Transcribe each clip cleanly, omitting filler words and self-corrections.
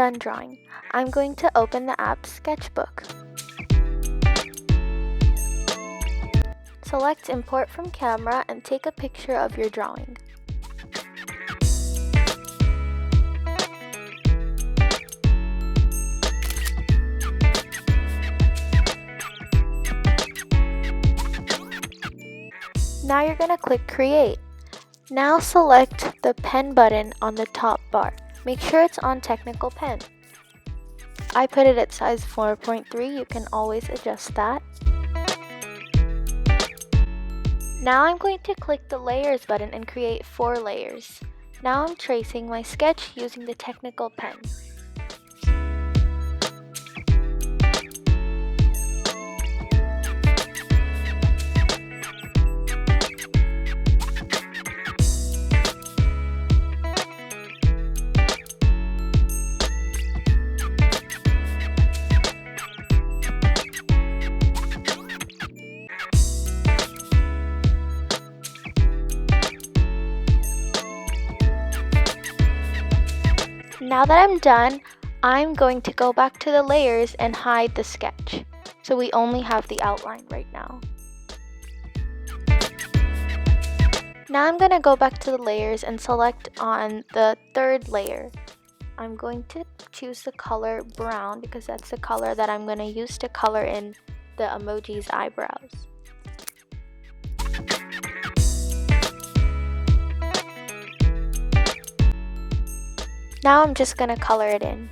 done drawing. I'm going to open the app Sketchbook. Select Import from Camera and take a picture of your drawing. Now you're going to click Create. Now select the pen button on the top bar. Make sure it's on Technical Pen. I put it at size 4.3, you can always adjust that. Now I'm going to click the Layers button and create 4 layers. Now I'm tracing my sketch using the Technical Pen. Now that I'm done, I'm going to go back to the layers and hide the sketch, so we only have the outline right now. Now I'm going to go back to the layers and select on the 3rd layer. I'm going to choose the color brown because that's the color that I'm going to use to color in the emoji's eyebrows. Now I'm just going to color it in.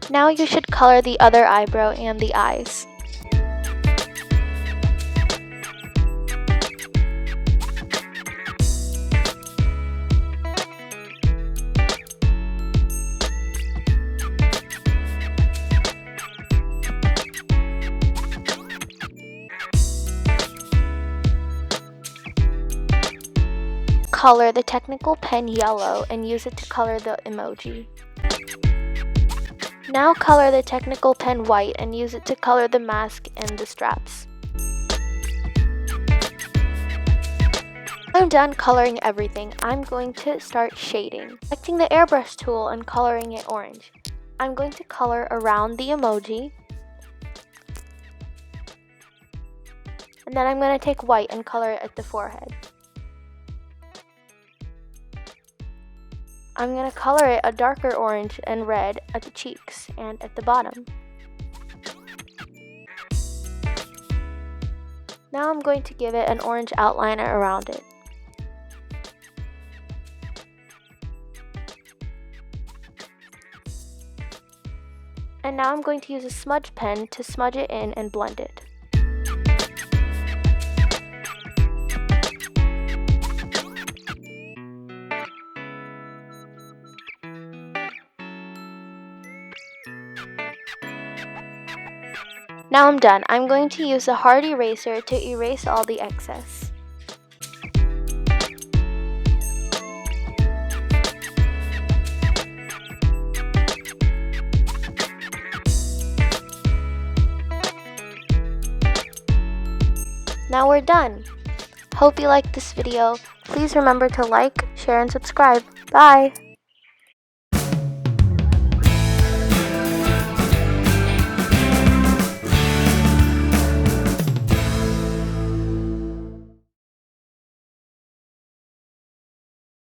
Now you should color the other eyebrow and the eyes. Color the Technical Pen yellow and use it to color the emoji. Now color the Technical Pen white and use it to color the mask and the straps. I'm done coloring everything. I'm going to start shading. Selecting the airbrush tool and coloring it orange. I'm going to color around the emoji. And then I'm going to take white and color it at the forehead. I'm going to color it a darker orange and red at the cheeks and at the bottom. Now I'm going to give it an orange outline around it. And now I'm going to use a smudge pen to smudge it in and blend it. Now I'm done. I'm going to use a hard eraser to erase all the excess. Now we're done. Hope you liked this video. Please remember to like, share, and subscribe. Bye!